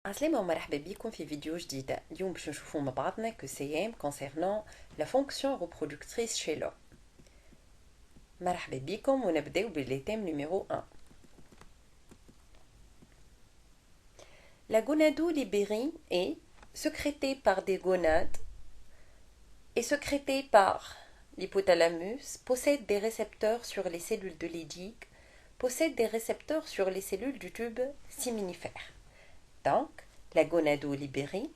عسلامة ومرحبا بكم في فيديو جديدة. اليوم باش نشوفو مع بعضنا كسيام concernant la fonction reproductrice chez l'homme. مرحبا بكم ونبداو بالثème numéro 1. La gonadolibérine est sécrétée par des gonades et sécrétée par l'hypothalamus, possède des récepteurs sur les cellules de Leydig, possède des récepteurs sur les cellules du tube séminifère. Donc, la gonadolibérine,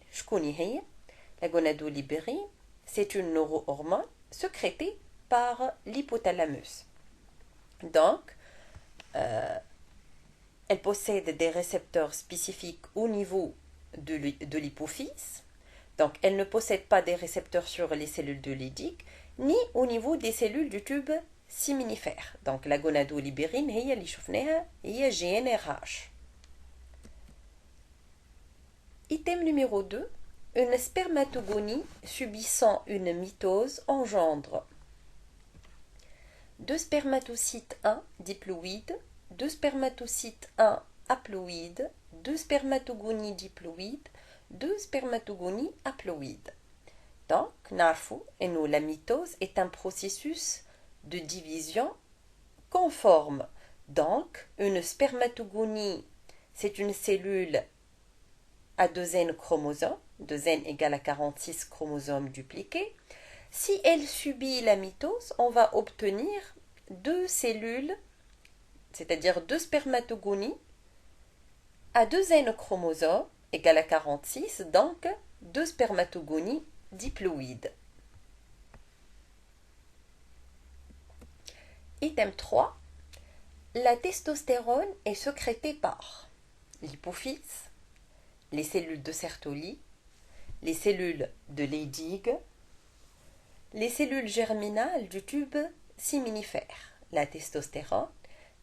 la gonadolibérine, c'est une neurohormone sécrétée par l'hypothalamus. Donc, elle possède des récepteurs spécifiques au niveau de l'hypophyse. Donc, elle ne possède pas des récepteurs sur les cellules de Leydig, ni au niveau des cellules du tube séminifère. Donc, la gonadolibérine, هي اللي شفناها هي GnRH. Item numéro 2. Une spermatogonie subissant une mitose engendre deux spermatocytes 1 diploïdes, deux spermatocytes 1 haploïdes, deux spermatogonies diploïdes, deux spermatogonies haploïdes. Donc, la mitose est un processus de division conforme. Donc, une spermatogonie, c'est une cellule à 2 N chromosomes, 2 N égale à 46 chromosomes dupliqués. Si elle subit la mitose, on va obtenir deux cellules, c'est-à-dire deux spermatogonies à 2 N chromosomes égale à 46, donc deux spermatogonies diploïdes. Item 3. La testostérone est sécrétée par l'hypophyse, les cellules de Sertoli, les cellules de Leydig, les cellules germinales du tube séminifère. La testostérone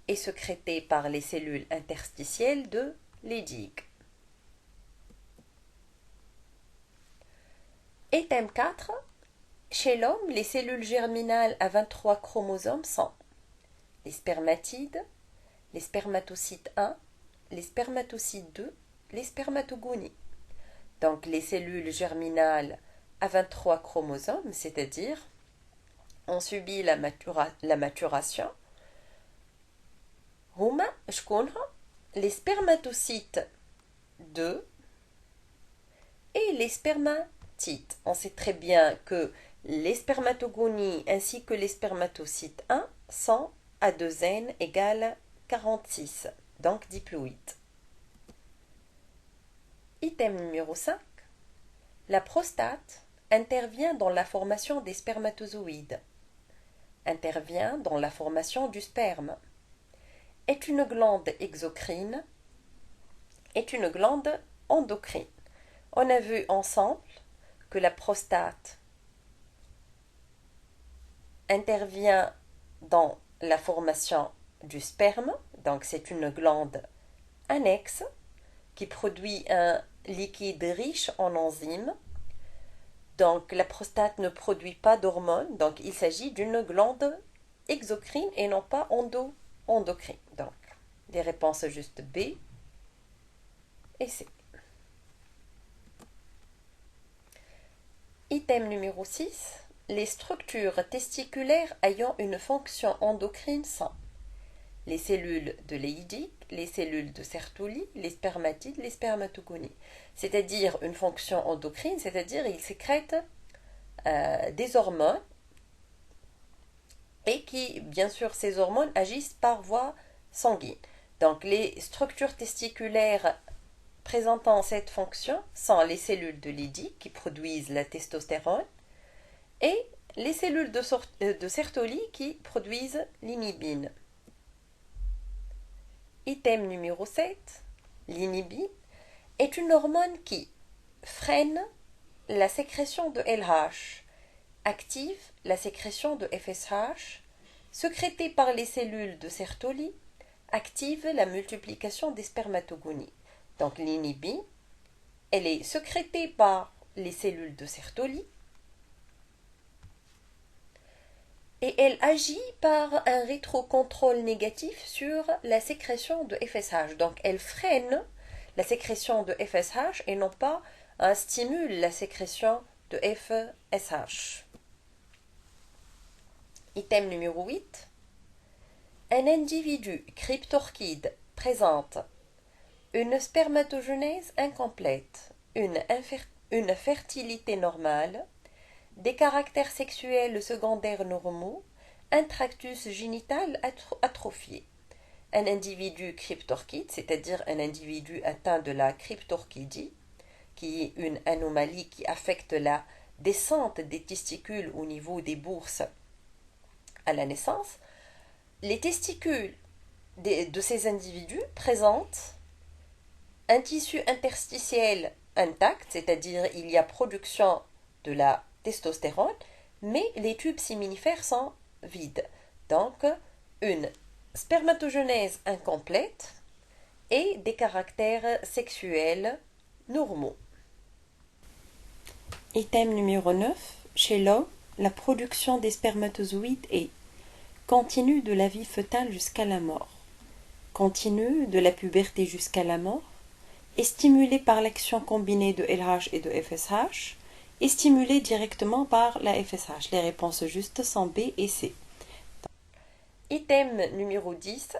est sécrétée par les cellules interstitielles de Leydig. Item 4. Chez l'homme, les cellules germinales à 23 chromosomes sont les spermatides, les spermatocytes 1, les spermatocytes 2, les spermatogonies. Donc les cellules germinales à 23 chromosomes, c'est-à-dire on subit la maturation. Les spermatocytes 2 et les spermatides. On sait très bien que les spermatogonies ainsi que les spermatocytes 1 sont à 2 N égale 46, donc diploïdes. Item numéro 5. La prostate intervient dans la formation des spermatozoïdes, intervient dans la formation du sperme, est une glande exocrine, est une glande endocrine. On a vu ensemble que la prostate intervient dans la formation du sperme, donc c'est une glande annexe qui produit un liquide riche en enzymes. Donc la prostate ne produit pas d'hormones, donc il s'agit d'une glande exocrine et non pas endocrine. Donc les réponses juste B et C. Item numéro 6. Les structures testiculaires ayant une fonction endocrine sont les cellules de Leydig, les cellules de Sertoli, les spermatides, les spermatogonies. C'est-à-dire une fonction endocrine, c'est-à-dire ils sécrètent des hormones et qui, bien sûr, ces hormones agissent par voie sanguine. Donc les structures testiculaires présentant cette fonction sont les cellules de Leydig qui produisent la testostérone et les cellules de Sertoli qui produisent l'inhibine. Item numéro 7. L'inhibine est une hormone qui freine la sécrétion de LH, active la sécrétion de FSH, sécrétée par les cellules de Sertoli, active la multiplication des spermatogonies. Donc l'inhibine, elle est sécrétée par les cellules de Sertoli et elle agit par un rétrocontrôle négatif sur la sécrétion de FSH. Donc elle freine la sécrétion de FSH et non pas stimule la sécrétion de FSH. Item numéro 8. Un individu cryptorchide présente une spermatogenèse incomplète, une fertilité normale, des caractères sexuels secondaires normaux, un tractus génital atrophié. Un individu cryptorchide, c'est-à-dire un individu atteint de la cryptorchidie, qui est une anomalie qui affecte la descente des testicules au niveau des bourses à la naissance, les testicules de ces individus présentent un tissu interstitiel intact, c'est-à-dire il y a production de la testostérone, mais les tubes séminifères sont vides. Donc, une spermatogenèse incomplète et des caractères sexuels normaux. Item numéro 9. Chez l'homme, la production des spermatozoïdes est continue de la vie fœtale jusqu'à la mort, continue de la puberté jusqu'à la mort, est stimulée par l'action combinée de LH et de FSH, est stimulée directement par la FSH. Les réponses justes sont B et C. Item numéro 10.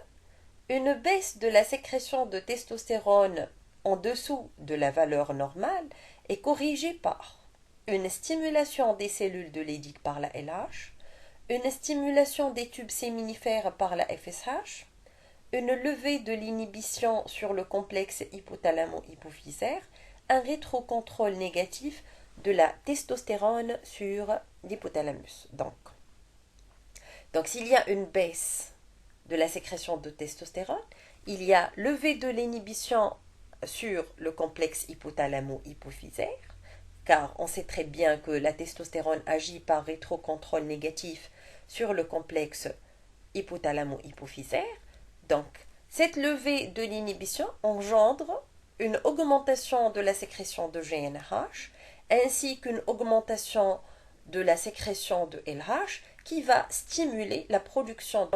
Une baisse de la sécrétion de testostérone en dessous de la valeur normale est corrigée par une stimulation des cellules de Leydig par la LH, une stimulation des tubes séminifères par la FSH, une levée de l'inhibition sur le complexe hypothalamo-hypophysaire, un rétrocontrôle négatif de la testostérone sur l'hypothalamus. Donc s'il y a une baisse de la sécrétion de testostérone, il y a levée de l'inhibition sur le complexe hypothalamo-hypophysaire, car on sait très bien que la testostérone agit par rétrocontrôle négatif sur le complexe hypothalamo-hypophysaire. Donc, cette levée de l'inhibition engendre une augmentation de la sécrétion de GnRH ainsi qu'une augmentation de la sécrétion de LH qui va stimuler la production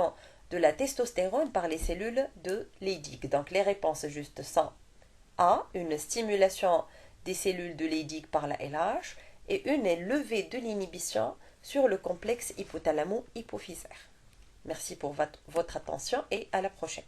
de la testostérone par les cellules de Leydig. Donc, les réponses justes sont A, une stimulation des cellules de Leydig par la LH et une levée de l'inhibition sur le complexe hypothalamo-hypophysaire. Merci pour votre attention et à la prochaine.